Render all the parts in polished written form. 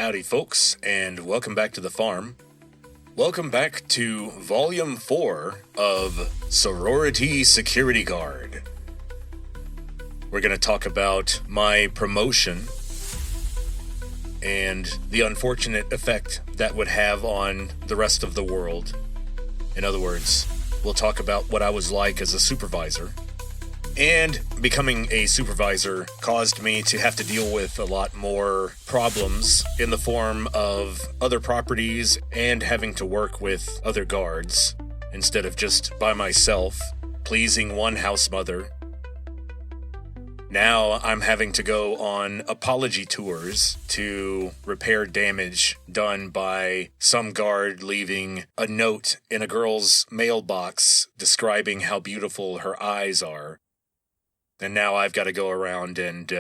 Howdy folks, and welcome back to the farm. Welcome back to Volume 4 of Sorority Security Guard. We're going to talk about my promotion and the unfortunate effect that would have on the rest of the world. In other words, we'll talk about what I was like as a supervisor. And becoming a supervisor caused me to have to deal with a lot more problems in the form of other properties and having to work with other guards instead of just by myself, pleasing one house mother. Now I'm having to go on apology tours to repair damage done by some guard leaving a note in a girl's mailbox describing how beautiful her eyes are. And now I've got to go around and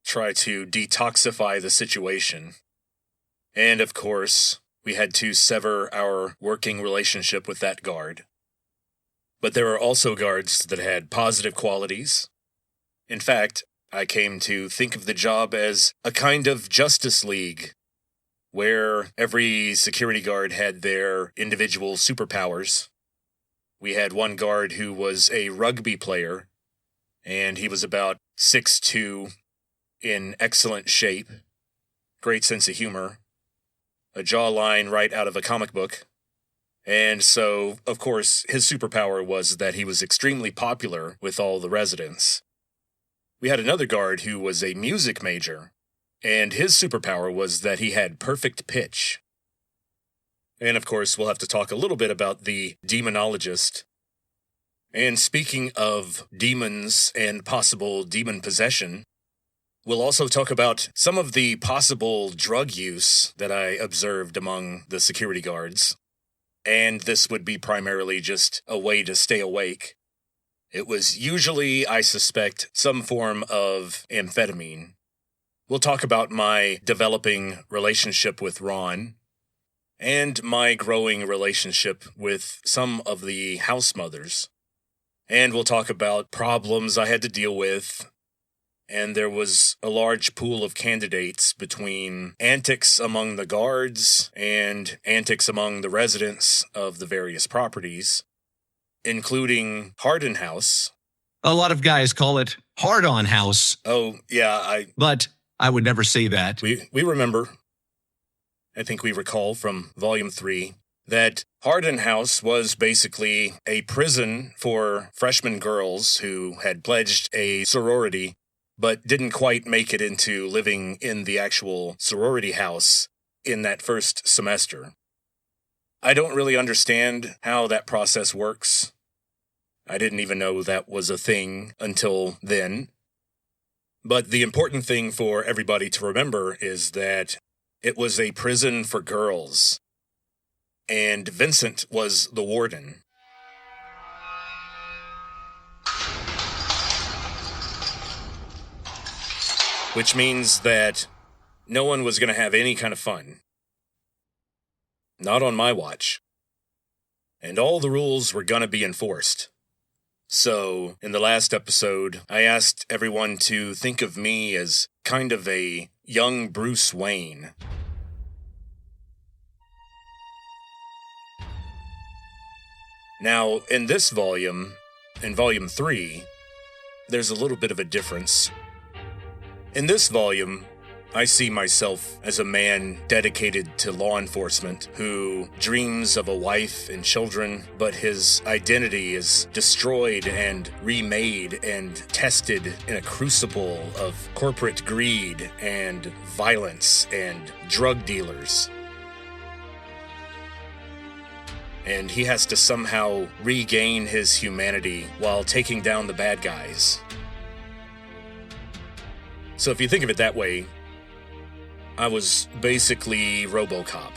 try to detoxify the situation. And of course, we had to sever our working relationship with that guard. But there are also guards that had positive qualities. In fact, I came to think of the job as a kind of Justice League, where every security guard had their individual superpowers. We had one guard who was a rugby player, and he was about 6'2", in excellent shape, great sense of humor, a jawline right out of a comic book. And so, of course, his superpower was that he was extremely popular with all the residents. We had another guard who was a music major, and his superpower was that he had perfect pitch. And of course, we'll have to talk a little bit about the demonologist. And speaking of demons and possible demon possession, we'll also talk about some of the possible drug use that I observed among the security guards. And this would be primarily just a way to stay awake. It was usually, I suspect, some form of amphetamine. We'll talk about my developing relationship with Ron, and my growing relationship with some of the house mothers. And we'll talk about problems I had to deal with. And there was a large pool of candidates between antics among the guards and antics among the residents of the various properties, including Hardin House. A lot of guys call it hard-on house. Oh, yeah, But I would never say that. We remember. I think we recall from Volume 3. That Hardin House was basically a prison for freshman girls who had pledged a sorority, but didn't quite make it into living in the actual sorority house in that first semester. I don't really understand how that process works. I didn't even know that was a thing until then. But the important thing for everybody to remember is that it was a prison for girls. And Vincent was the warden. Which means that no one was going to have any kind of fun. Not on my watch. And all the rules were going to be enforced. So, in the last episode, I asked everyone to think of me as kind of a young Bruce Wayne. Now, in this volume, in Volume 3, there's a little bit of a difference. In this volume, I see myself as a man dedicated to law enforcement who dreams of a wife and children, but his identity is destroyed and remade and tested in a crucible of corporate greed and violence and drug dealers. And he has to somehow regain his humanity while taking down the bad guys. So if you think of it that way, I was basically RoboCop.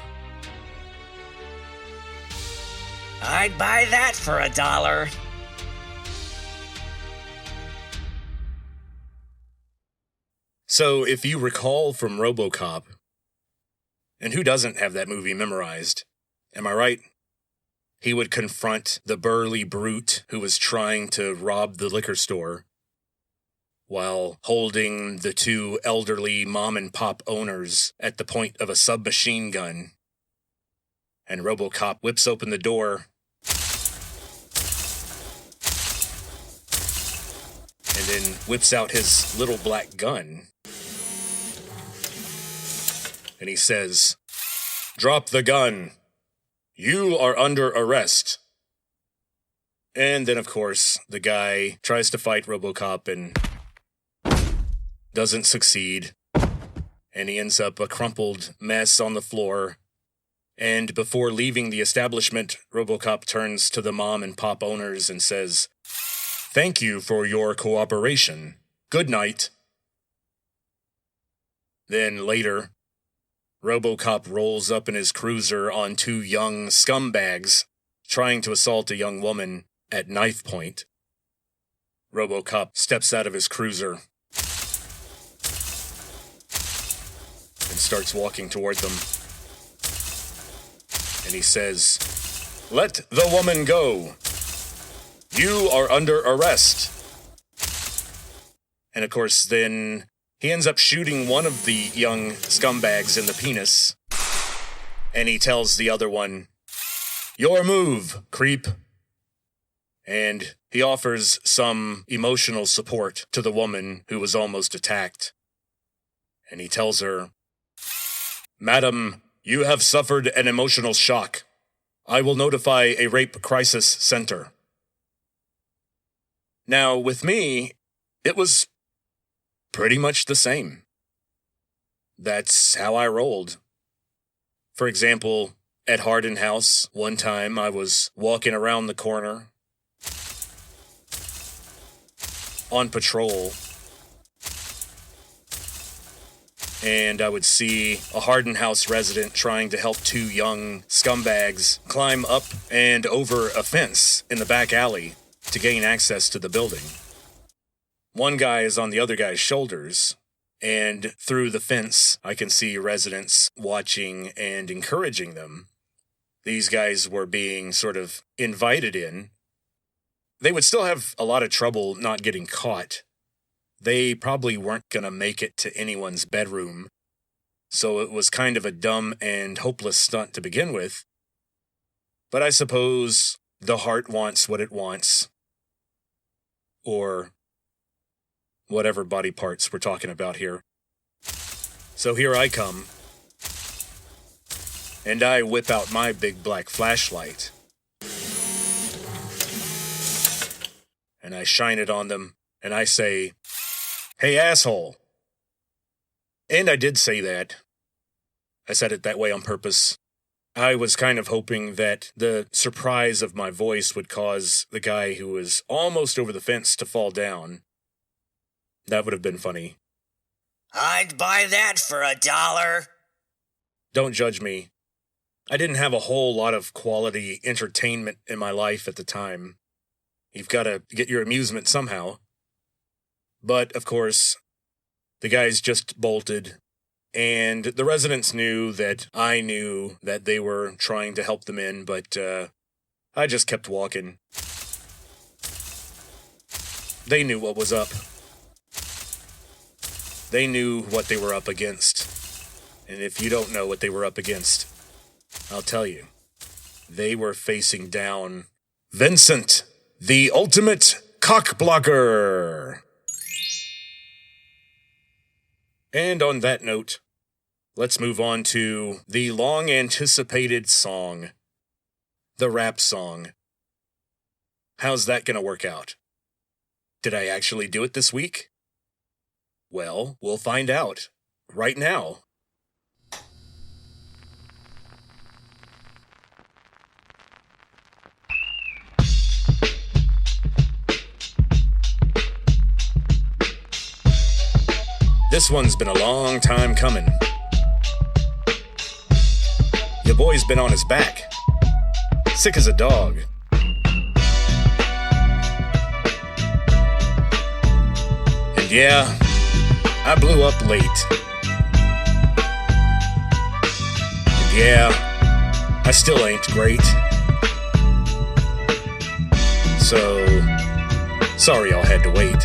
I'd buy that for $1. So if you recall from RoboCop, and who doesn't have that movie memorized, am I right? He would confront the burly brute who was trying to rob the liquor store. while holding the two elderly mom-and-pop owners at the point of a submachine gun. And RoboCop whips open the door and then whips out his little black gun. And he says, "Drop the gun. You are under arrest." And then, of course, the guy tries to fight RoboCop and doesn't succeed. And he ends up a crumpled mess on the floor. And before leaving the establishment, RoboCop turns to the mom and pop owners and says, "Thank you for your cooperation. Good night." Then later, RoboCop rolls up in his cruiser on two young scumbags trying to assault a young woman at knife point. RoboCop steps out of his cruiser and starts walking toward them. And he says, "Let the woman go. You are under arrest." And of course, then he ends up shooting one of the young scumbags in the penis. And he tells the other one, "Your move, creep." And he offers some emotional support to the woman who was almost attacked. And he tells her, "Madam, you have suffered an emotional shock. I will notify a rape crisis center." Now, with me, it was pretty much the same. That's how I rolled. For example, at Hardin House, one time I was walking around the corner on patrol, and I would see a Hardin House resident trying to help two young scumbags climb up and over a fence in the back alley to gain access to the building. One guy is on the other guy's shoulders, and through the fence, I can see residents watching and encouraging them. These guys were being sort of invited in. They would still have a lot of trouble not getting caught. They probably weren't going to make it to anyone's bedroom, so it was kind of a dumb and hopeless stunt to begin with. But I suppose the heart wants what it wants. Or whatever body parts we're talking about here. So here I come, and I whip out my big black flashlight, and I shine it on them, and I say, "Hey, asshole." And I did say that. I said it that way on purpose. I was kind of hoping that the surprise of my voice would cause the guy who was almost over the fence to fall down. That would have been funny. I'd buy that for $1. Don't judge me. I didn't have a whole lot of quality entertainment in my life at the time. You've got to get your amusement somehow. But, of course, the guys just bolted, and the residents knew that I knew that they were trying to help them in, but I just kept walking. They knew what was up. They knew what they were up against. And if you don't know what they were up against, I'll tell you. They were facing down Vincent, the ultimate cockblocker. And on that note, let's move on to the long-anticipated song, the rap song. How's that gonna work out? Did I actually do it this week? Well, we'll find out right now. This one's been a long time coming. Your boy's been on his back, sick as a dog. And yeah, I blew up late. And yeah, I still ain't great. So, sorry y'all had to wait.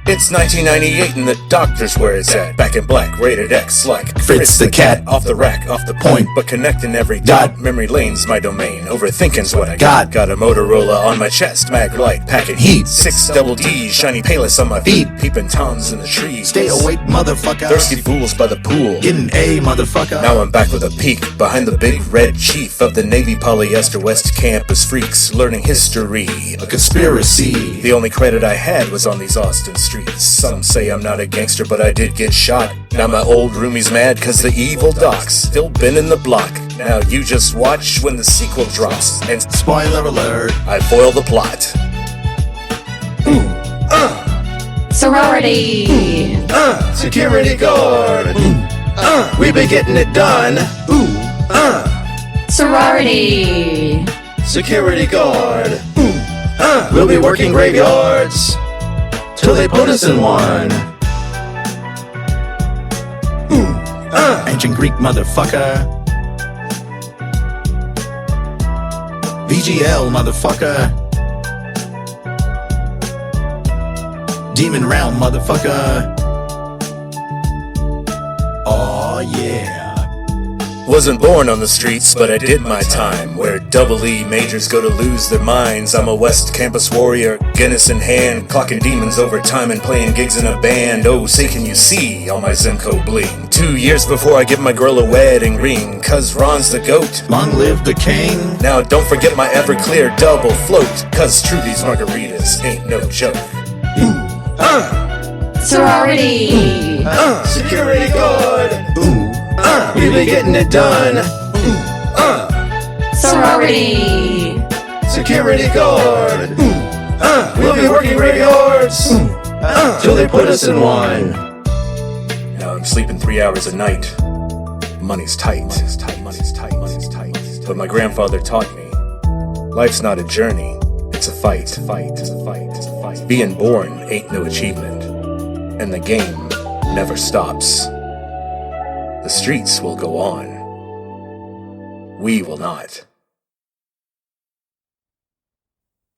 It's 1998 and the doctor's where it's at. Back in black, rated X like Fritz the cat. Off the rack, off the point, but connecting every dot. Memory lane's my domain, overthinking's what I got. Got a Motorola on my chest, mag light, packing heat. 6 double D's, shiny payless on my feet. Peeping toms in the trees. Stay awake, motherfucker. Thirsty fools by the pool. Getting A, motherfucker. Now I'm back with a peek behind the big red chief of the Navy Polyester West Campus freaks, learning history. A conspiracy. The only credit I had was on these Austin streets. Some say I'm not a gangster, but I did get shot. Now my old roomie's mad cause the evil doc's still been in the block. Now you just watch when the sequel drops. And spoiler alert, I foil the plot. Sorority. Security guard. We been getting it done. Sorority. Security guard. We'll be working graveyards till they put us in one. Ancient Greek motherfucker. VGL motherfucker. Demon Realm motherfucker. Aw yeah. Wasn't born on the streets, but I did my time. Where double E majors go to lose their minds. I'm a West Campus warrior, Guinness in hand, clocking demons over time and playing gigs in a band. Oh, say can you see all my Zemco bling? 2 years before I give my girl a wedding ring, cause Ron's the goat. Long live the king. Now don't forget my Everclear double float, cause Trudy's margaritas ain't no joke. Sorority. Security guard. We be getting it done. Sorority. Security guard. We'll be working graveyards till they put us in one. Now I'm sleeping 3 hours a night. Money's tight. But my grandfather taught me, life's not a journey, it's a fight. Being born ain't no achievement, and the game never stops. The streets will go on. We will not.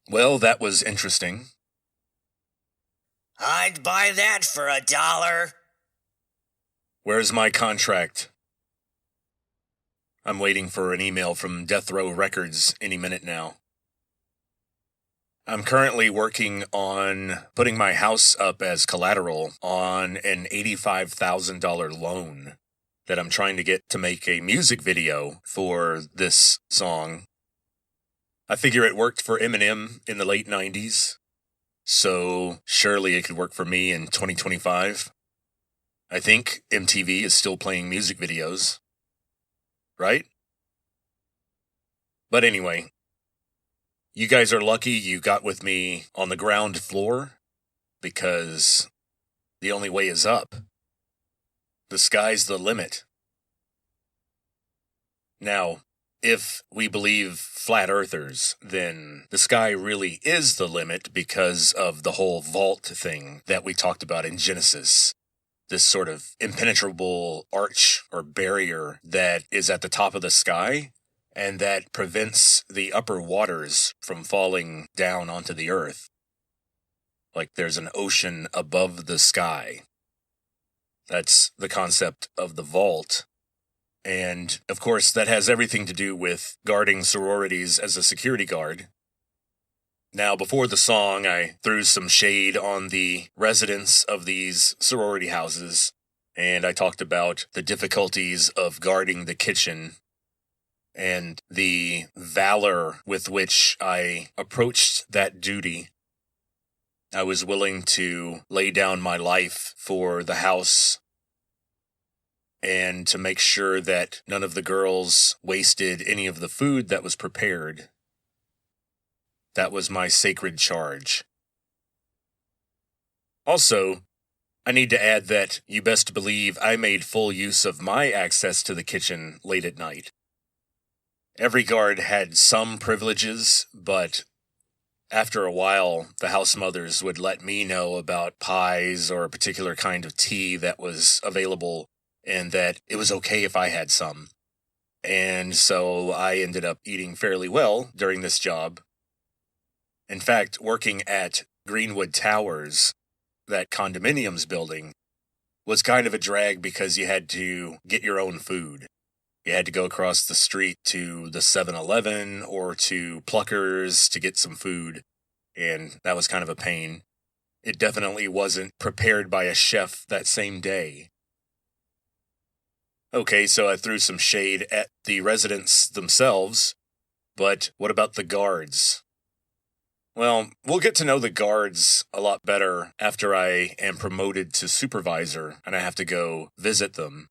Well, that was interesting. I'd buy that for $1. Where's my contract? I'm waiting for an email from Death Row Records any minute now. I'm currently working on putting my house up as collateral on an $85,000 loan that I'm trying to get to make a music video for this song. I figure it worked for Eminem in the late 90s, so surely it could work for me in 2025. I think MTV is still playing music videos, right? But anyway, you guys are lucky you got with me on the ground floor, because the only way is up. The sky's the limit. Now, if we believe flat earthers, then the sky really is the limit because of the whole vault thing that we talked about in Genesis. This sort of impenetrable arch or barrier that is at the top of the sky and that prevents the upper waters from falling down onto the earth. Like there's an ocean above the sky. That's the concept of the vault. And, of course, that has everything to do with guarding sororities as a security guard. Now, before the song, I threw some shade on the residents of these sorority houses, and I talked about the difficulties of guarding the kitchen and the valor with which I approached that duty. I was willing to lay down my life for the house and to make sure that none of the girls wasted any of the food that was prepared. That was my sacred charge. Also, I need to add that you best believe I made full use of my access to the kitchen late at night. Every guard had some privileges, but after a while, the house mothers would let me know about pies or a particular kind of tea that was available and that it was okay if I had some. And so I ended up eating fairly well during this job. In fact, working at Greenwood Towers, that condominiums building was kind of a drag because you had to get your own food. You had to go across the street to the 7-Eleven or to Pluckers to get some food, and that was kind of a pain. It definitely wasn't prepared by a chef that same day. Okay, so I threw some shade at the residents themselves, but what about the guards? Well, we'll get to know the guards a lot better after I am promoted to supervisor and I have to go visit them.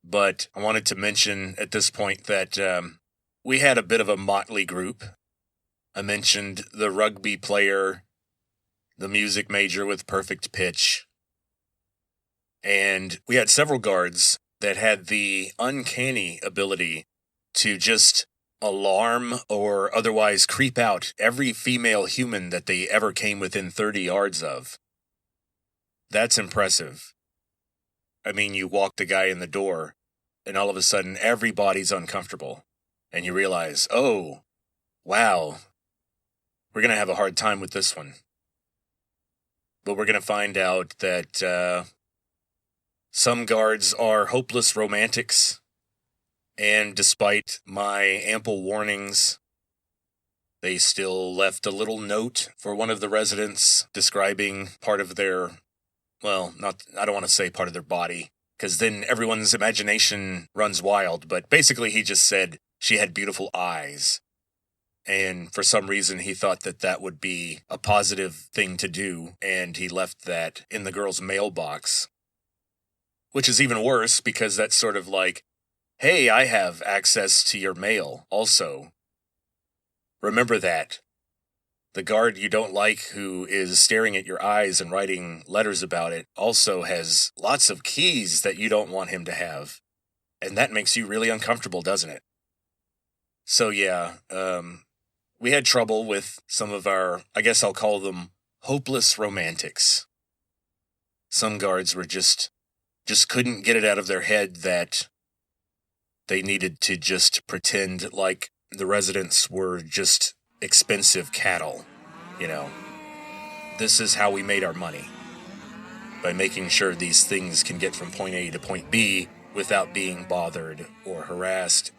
But I wanted to mention at this point that we had a bit of a motley group. I mentioned the rugby player, the music major with perfect pitch, and we had several guards that had the uncanny ability to just alarm or otherwise creep out every female human that they ever came within 30 yards of. That's impressive. I mean, you walk the guy in the door, and all of a sudden everybody's uncomfortable, and you realize, oh, wow, we're going to have a hard time with this one. But we're going to find out that some guards are hopeless romantics, and despite my ample warnings, they still left a little note for one of the residents describing part of their, well, I don't want to say part of their body, because then everyone's imagination runs wild, but basically he just said she had beautiful eyes. And for some reason he thought that that would be a positive thing to do, and he left that in the girl's mailbox. Which is even worse, because that's sort of like, hey, I have access to your mail also. Remember that. The guard you don't like who is staring at your eyes and writing letters about it also has lots of keys that you don't want him to have. And that makes you really uncomfortable, doesn't it? So yeah, we had trouble with some of our, I guess I'll call them, hopeless romantics. Some guards were just couldn't get it out of their head that they needed to just pretend like the residents were just expensive cattle, you know. This is how we made our money, by making sure these things can get from point A to point B without being bothered or harassed.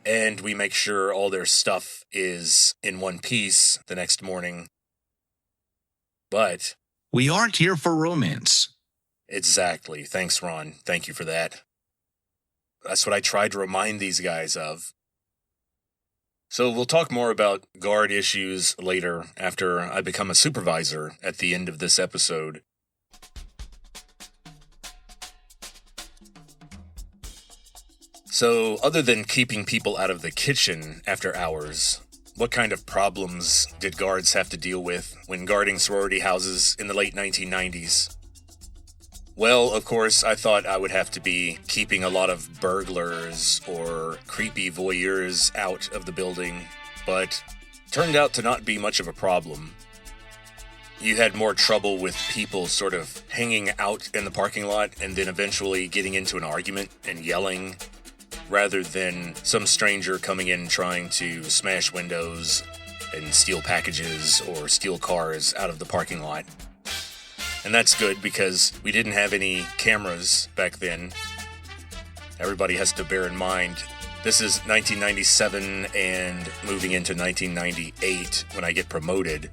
And we make sure all their stuff is in one piece the next morning. But We aren't here for romance. exactly. Thanks, Ron. Thank you for that. That's what I tried to remind these guys of. So we'll talk more about guard issues later after I become a supervisor at the end of this episode. So, other than keeping people out of the kitchen after hours, what kind of problems did guards have to deal with when guarding sorority houses in the late 1990s? Well, of course, I thought I would have to be keeping a lot of burglars or creepy voyeurs out of the building, but turned out to not be much of a problem. You had more trouble with people sort of hanging out in the parking lot and then eventually getting into an argument and yelling, rather than some stranger coming in trying to smash windows and steal packages or steal cars out of the parking lot. And that's good because we didn't have any cameras back then. Everybody has to bear in mind, this is 1997 and moving into 1998 when I get promoted.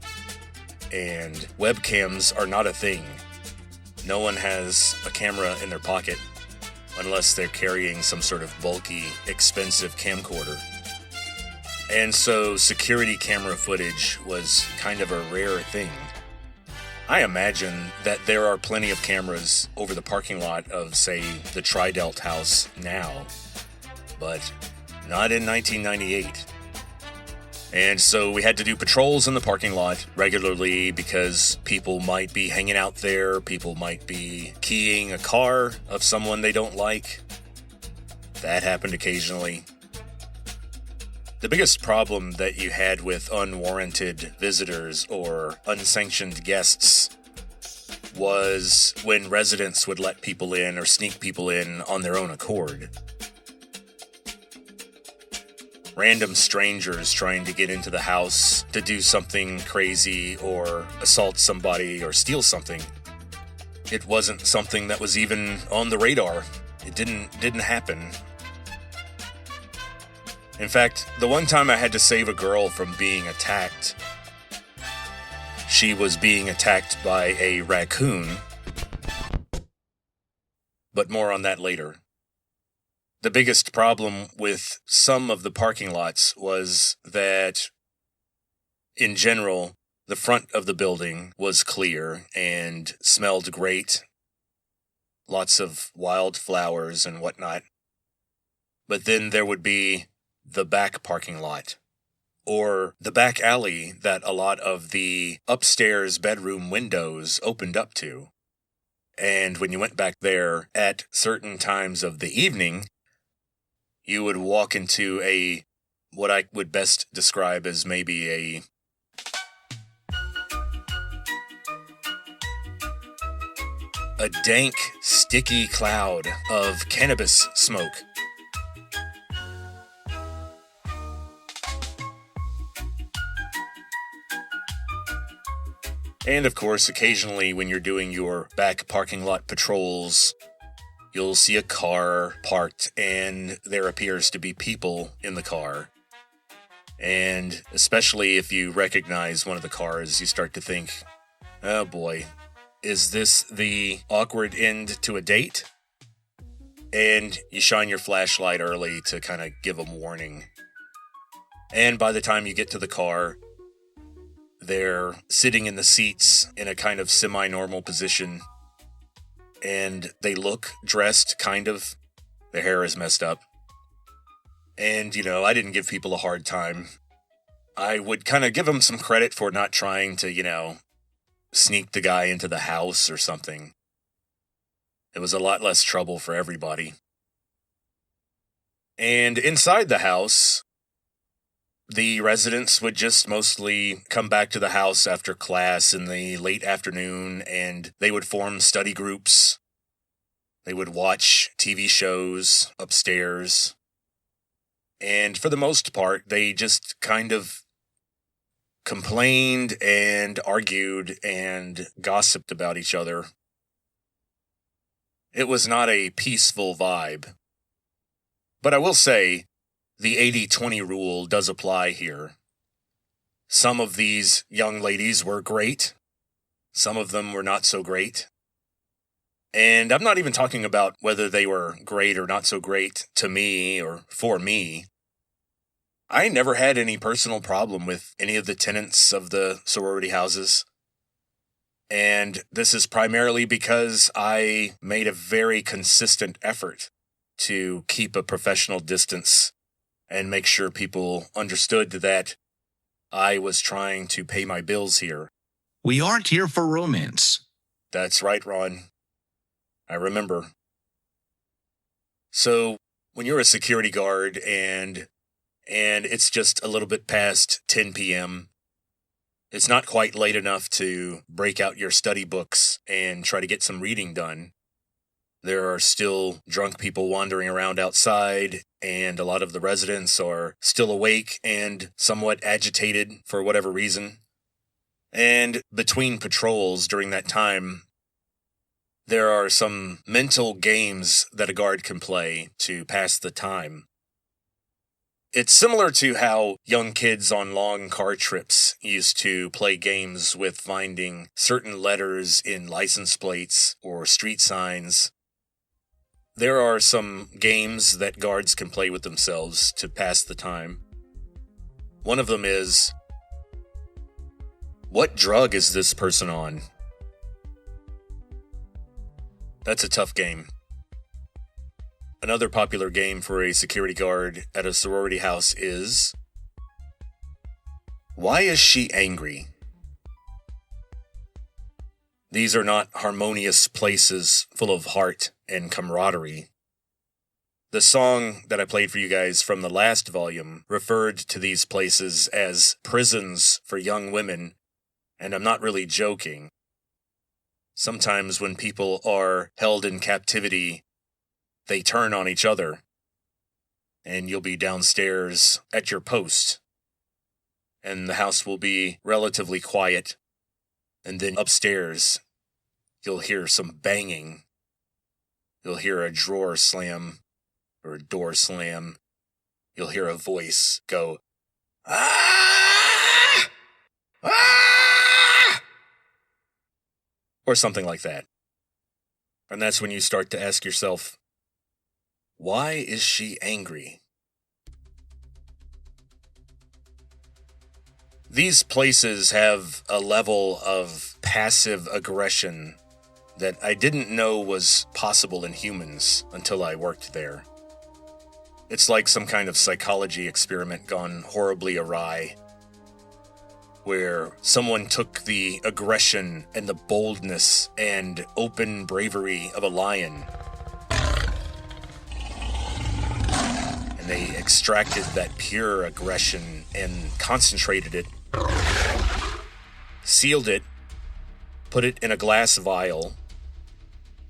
And webcams are not a thing. No one has a camera in their pocket unless they're carrying some sort of bulky, expensive camcorder. And so security camera footage was kind of a rare thing. I imagine that there are plenty of cameras over the parking lot of, say, the Tridelt house now, but not in 1998. And so we had to do patrols in the parking lot regularly because people might be hanging out there, people might be keying a car of someone they don't like. That happened occasionally. The biggest problem that you had with unwarranted visitors or unsanctioned guests was when residents would let people in or sneak people in on their own accord. random strangers trying to get into the house to do something crazy or assault somebody or steal something. It wasn't something that was even on the radar. It didn't happen. In fact, the one time I had to save a girl from being attacked, she was being attacked by a raccoon. But more on that later. The biggest problem with some of the parking lots was that, in general, the front of the building was clear and smelled great. Lots of wildflowers and whatnot. But then there would be the back parking lot, or the back alley that a lot of the upstairs bedroom windows opened up to. And when you went back there at certain times of the evening, you would walk into what I would best describe as maybe a dank, sticky cloud of cannabis smoke. And of course, occasionally when you're doing your back parking lot patrols, you'll see a car parked and there appears to be people in the car. And especially if you recognize one of the cars, you start to think, oh boy, is this the awkward end to a date? And you shine your flashlight early to kind of give them warning. And by the time you get to the car, they're sitting in the seats in a kind of semi-normal position. And they look dressed, kind of. Their hair is messed up. And, I didn't give people a hard time. I would kind of give them some credit for not trying to, sneak the guy into the house or something. It was a lot less trouble for everybody. And inside the house, the residents would just mostly come back to the house after class in the late afternoon, and they would form study groups. They would watch TV shows upstairs. And for the most part, they just kind of complained and argued and gossiped about each other. It was not a peaceful vibe. But I will say, the 80-20 rule does apply here. Some of these young ladies were great. Some of them were not so great. And I'm not even talking about whether they were great or not so great to me or for me. I never had any personal problem with any of the tenants of the sorority houses. And this is primarily because I made a very consistent effort to keep a professional distance and make sure people understood that I was trying to pay my bills here. We aren't here for romance. That's right, Ron. I remember. So, when you're a security guard and it's just a little bit past 10 p.m., it's not quite late enough to break out your study books and try to get some reading done. There are still drunk people wandering around outside, and a lot of the residents are still awake and somewhat agitated for whatever reason. And between patrols during that time, there are some mental games that a guard can play to pass the time. It's similar to how young kids on long car trips used to play games with finding certain letters in license plates or street signs. There are some games that guards can play with themselves to pass the time. One of them is, what drug is this person on? That's a tough game. Another popular game for a security guard at a sorority house is, why is she angry? These are not harmonious places full of heart and camaraderie. The song that I played for you guys from the last volume referred to these places as prisons for young women, and I'm not really joking. Sometimes when people are held in captivity, they turn on each other. and you'll be downstairs at your post. And the house will be relatively quiet. And then upstairs, you'll hear some banging. You'll hear a drawer slam or a door slam. You'll hear a voice go, "Ah! Ah!" Or something like that. And that's when you start to ask yourself, why is she angry? These places have a level of passive aggression that I didn't know was possible in humans until I worked there. It's like some kind of psychology experiment gone horribly awry, where someone took the aggression and the boldness and open bravery of a lion, and they extracted that pure aggression and concentrated it, sealed it, put it in a glass vial,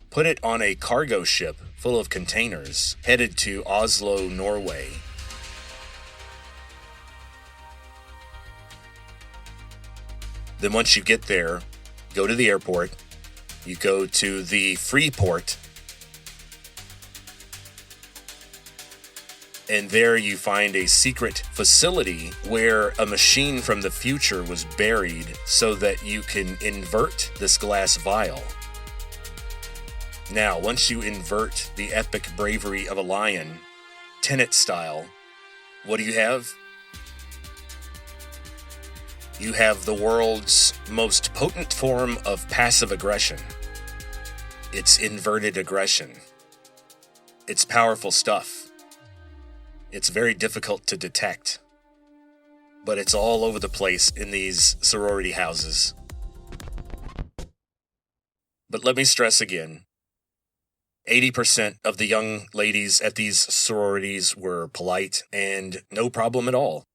put it on a cargo ship full of containers headed to Oslo, Norway. Then once you get there, go to the airport, you go to the free port, and there you find a secret facility where a machine from the future was buried so that you can invert this glass vial. Now, once you invert the epic bravery of a lion, Tenet style, what do you have? You have the world's most potent form of passive aggression. It's inverted aggression. It's powerful stuff. It's very difficult to detect, but it's all over the place in these sorority houses. But let me stress again, 80% of the young ladies at these sororities were polite and no problem at all.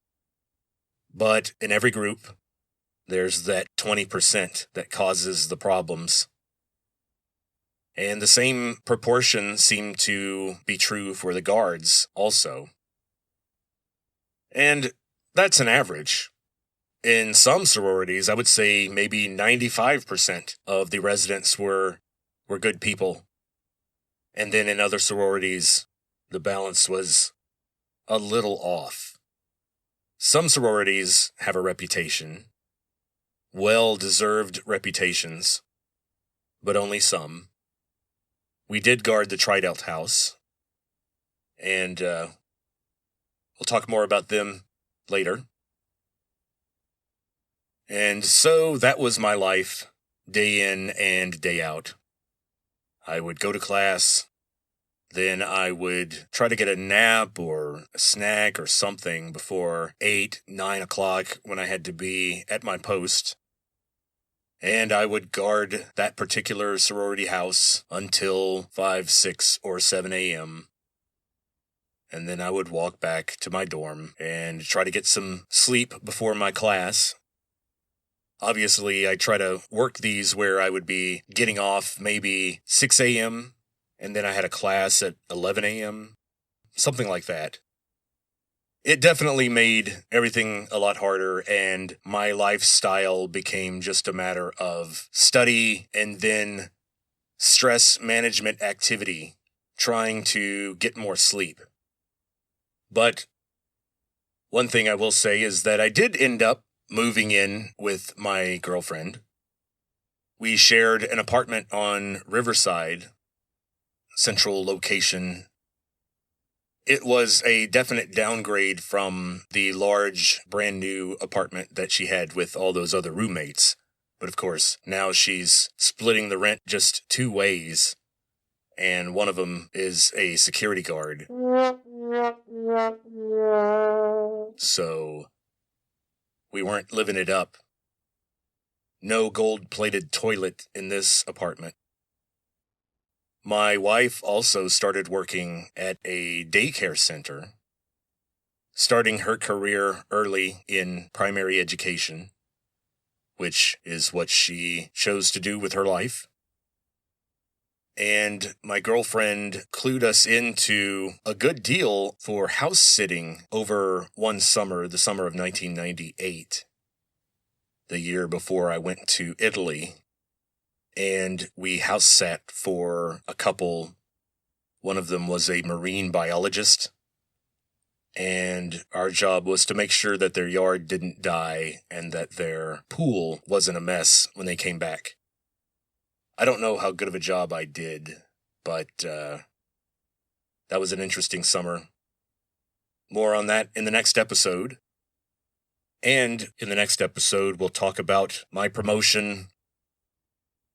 But in every group, there's that 20% that causes the problems. And the same proportion seemed to be true for the guards also. And that's an average. In some sororities, I would say maybe 95% of the residents were good people. And then in other sororities, the balance was a little off. Some sororities have a reputation, well-deserved reputations, but only some. We did guard the Triedelt house, and we'll talk more about them later. And so that was my life, day in and day out. I would go to class, then I would try to get a nap or a snack or something before 8, 9 o'clock when I had to be at my post. And I would guard that particular sorority house until 5, 6, or 7 a.m. And then I would walk back to my dorm and try to get some sleep before my class. Obviously, I try to work these where I would be getting off maybe 6 a.m., and then I had a class at 11 a.m., something like that. It definitely made everything a lot harder, and my lifestyle became just a matter of study and then stress management activity, trying to get more sleep. But one thing I will say is that I did end up moving in with my girlfriend. We shared an apartment on Riverside, central location. It was a definite downgrade from the large, brand new apartment that she had with all those other roommates. But of course, now she's splitting the rent just 2 ways, and one of them is a security guard. So we weren't living it up. No gold-plated toilet in this apartment. My wife also started working at a daycare center, starting her career early in primary education, which is what she chose to do with her life. and my girlfriend clued us into a good deal for house sitting over one summer, the summer of 1998, the year before I went to Italy. And we house sat for a couple. One of them was a marine biologist, and our job was to make sure that their yard didn't die and that their pool wasn't a mess when they came back. I don't know how good of a job I did, but that was an interesting summer. More on that in the next episode. And in the next episode, we'll talk about my promotion,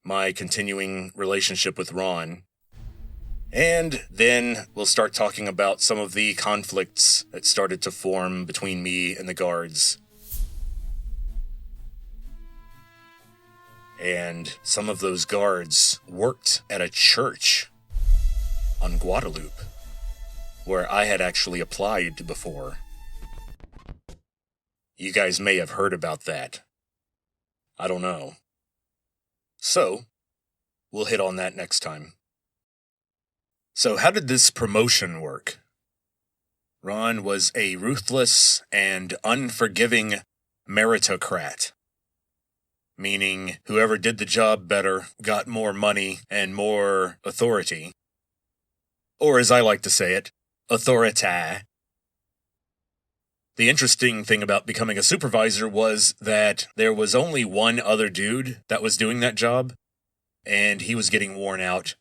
my continuing relationship with Ron, and then we'll start talking about some of the conflicts that started to form between me and the guards. And some of those guards worked at a church on Guadalupe, where I had actually applied before. You guys may have heard about that. I don't know. So, we'll hit on that next time. So how did this promotion work? Ron was a ruthless and unforgiving meritocrat, meaning whoever did the job better got more money and more authority. Or as I like to say it, authority. The interesting thing about becoming a supervisor was that there was only one other dude that was doing that job, and he was getting worn out.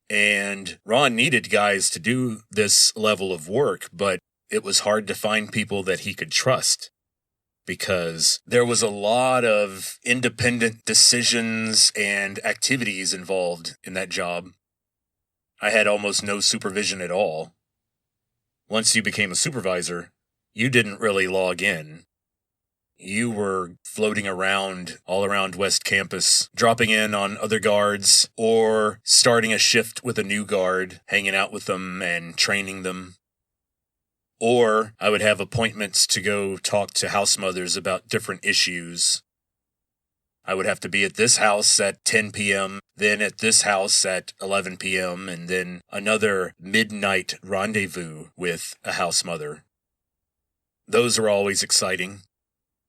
And Ron needed guys to do this level of work, but it was hard to find people that he could trust because there was a lot of independent decisions and activities involved in that job. I had almost no supervision at all. Once you became a supervisor, you didn't really log in. You were floating around all around West Campus, dropping in on other guards, or starting a shift with a new guard, hanging out with them and training them. Or I would have appointments to go talk to house mothers about different issues. I would have to be at this house at 10 p.m., then at this house at 11 p.m., and then another midnight rendezvous with a house mother. Those are always exciting.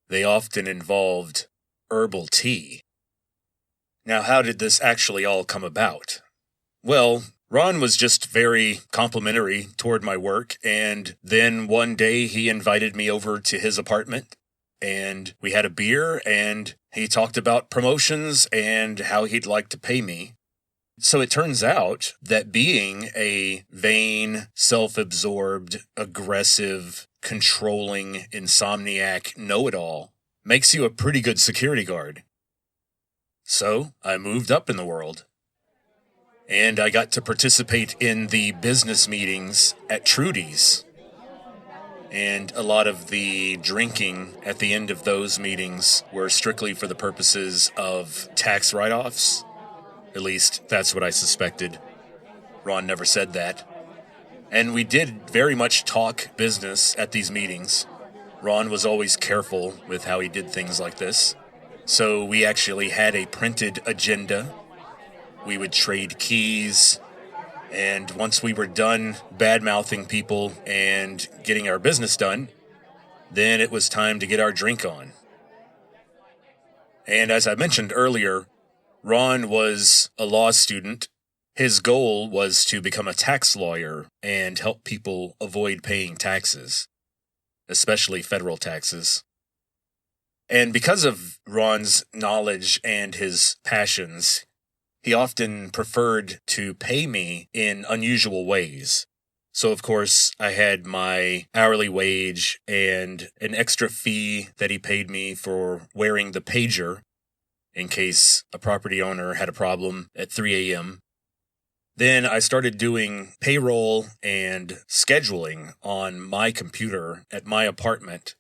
They often involved herbal tea. Now, how did this actually all come about? Well, Ron was just very complimentary toward my work, and then one day he invited me over to his apartment, and we had a beer, and he talked about promotions and how he'd like to pay me. So it turns out that being a vain, self-absorbed, aggressive, controlling, insomniac know-it-all makes you a pretty good security guard. So I moved up in the world. And I got to participate in the business meetings at Trudy's. And a lot of the drinking at the end of those meetings were strictly for the purposes of tax write-offs. At least, that's what I suspected. Ron never said that. And we did very much talk business at these meetings. Ron was always careful with how he did things like this. So we actually had a printed agenda. We would trade keys. And once we were done bad-mouthing people and getting our business done, then it was time to get our drink on. And as I mentioned earlier, Ron was a law student. His goal was to become a tax lawyer and help people avoid paying taxes, especially federal taxes. And because of Ron's knowledge and his passions, he often preferred to pay me in unusual ways. So, of course, I had my hourly wage and an extra fee that he paid me for wearing the pager in case a property owner had a problem at 3 a.m. Then I started doing payroll and scheduling on my computer at my apartment.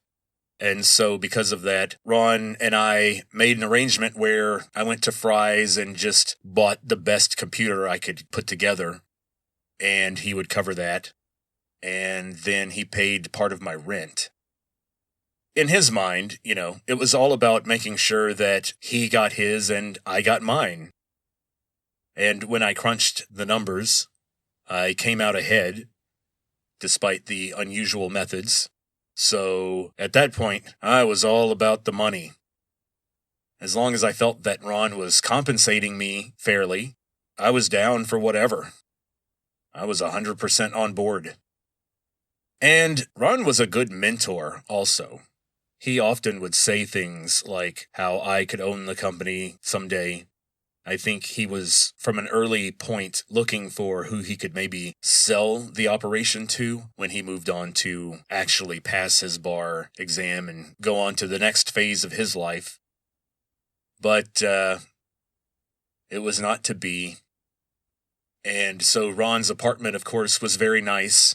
And so because of that, Ron and I made an arrangement where I went to Fry's and just bought the best computer I could put together. And he would cover that. And then he paid part of my rent. In his mind, it was all about making sure that he got his and I got mine. And when I crunched the numbers, I came out ahead, despite the unusual methods. So at that point, I was all about the money. As long as I felt that Ron was compensating me fairly, I was down for whatever. I was 100% on board. And Ron was a good mentor also. He often would say things like how I could own the company someday. I think he was, from an early point, looking for who he could maybe sell the operation to when he moved on to actually pass his bar exam and go on to the next phase of his life. But it was not to be. And so Ron's apartment, of course, was very nice.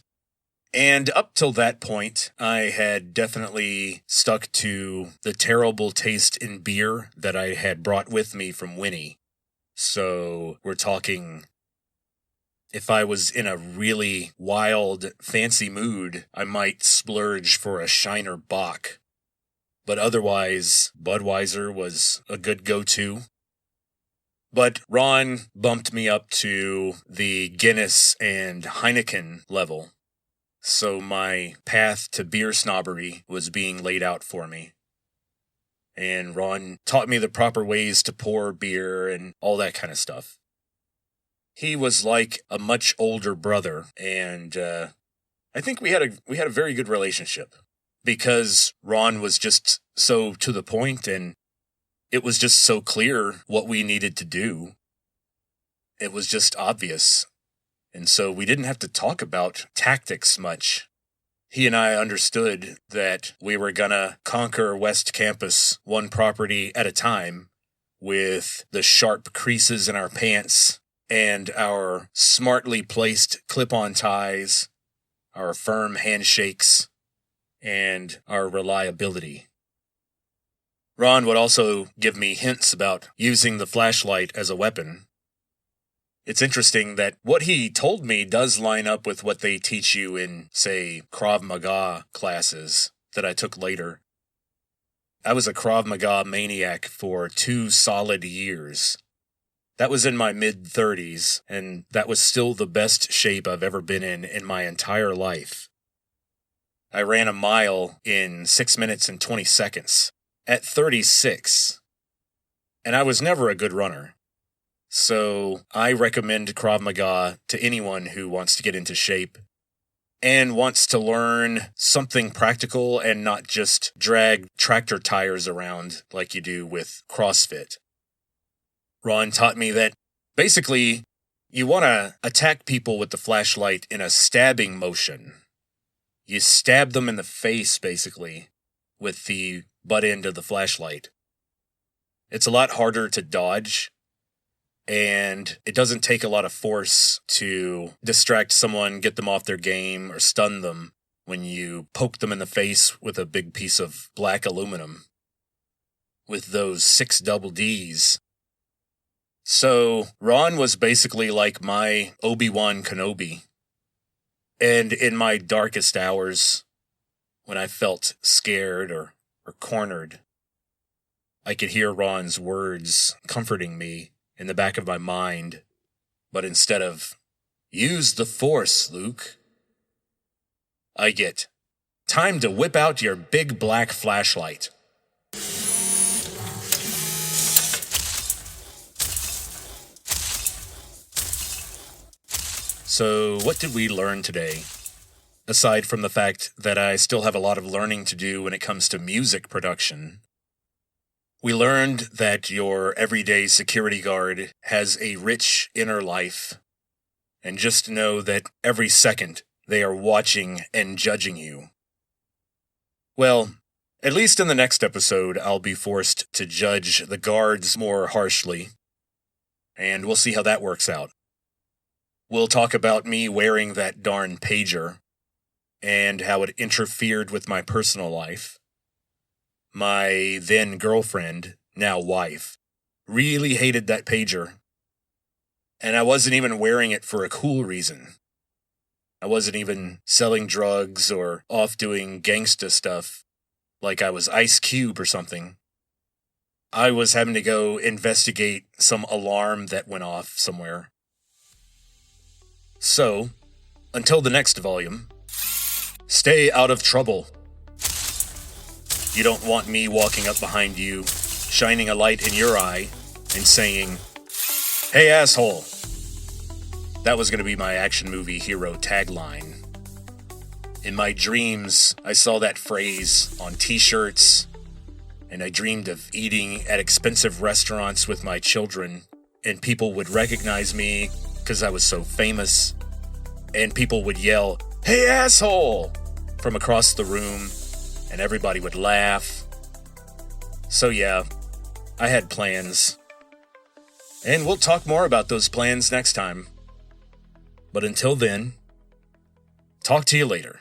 And up till that point, I had definitely stuck to the terrible taste in beer that I had brought with me from Winnie. So we're talking, if I was in a really wild, fancy mood, I might splurge for a Shiner Bock. But otherwise, Budweiser was a good go-to. But Ron bumped me up to the Guinness and Heineken level. So my path to beer snobbery was being laid out for me. And Ron taught me the proper ways to pour beer and all that kind of stuff. He was like a much older brother, and I think we had a very good relationship because Ron was just so to the point, and it was just so clear what we needed to do. It was just obvious. And so we didn't have to talk about tactics much. He and I understood that we were gonna conquer West Campus one property at a time with the sharp creases in our pants and our smartly placed clip-on ties, our firm handshakes, and our reliability. Ron would also give me hints about using the flashlight as a weapon. It's interesting that what he told me does line up with what they teach you in, say, Krav Maga classes that I took later. I was a Krav Maga maniac for 2 solid years. That was in my mid-30s, and that was still the best shape I've ever been in my entire life. I ran a mile in 6 minutes and 20 seconds at 36, and I was never a good runner. So I recommend Krav Maga to anyone who wants to get into shape and wants to learn something practical and not just drag tractor tires around like you do with CrossFit. Ron taught me that basically you want to attack people with the flashlight in a stabbing motion. You stab them in the face, basically, with the butt end of the flashlight. It's a lot harder to dodge, and it doesn't take a lot of force to distract someone, get them off their game, or stun them when you poke them in the face with a big piece of black aluminum with those 6 double Ds. So Ron was basically like my Obi-Wan Kenobi. And in my darkest hours, when I felt scared or cornered, I could hear Ron's words comforting me in the back of my mind, but instead of, "Use the Force, Luke," I get, "Time to whip out your big black flashlight." So, what did we learn today? Aside from the fact that I still have a lot of learning to do when it comes to music production, we learned that your everyday security guard has a rich inner life, and just know that every second they are watching and judging you. Well, at least in the next episode, I'll be forced to judge the guards more harshly, and we'll see how that works out. We'll talk about me wearing that darn pager, and how it interfered with my personal life. My then girlfriend, now wife, really hated that pager. And I wasn't even wearing it for a cool reason. I wasn't even selling drugs or off doing gangsta stuff like I was Ice Cube or something. I was having to go investigate some alarm that went off somewhere. So, until the next volume, stay out of trouble. You don't want me walking up behind you, shining a light in your eye, and saying, "Hey, asshole." That was going to be my action movie hero tagline. In my dreams, I saw that phrase on t-shirts, and I dreamed of eating at expensive restaurants with my children, and people would recognize me because I was so famous, and people would yell, "Hey, asshole," from across the room, and everybody would laugh. So yeah, I had plans. And we'll talk more about those plans next time. But until then, talk to you later.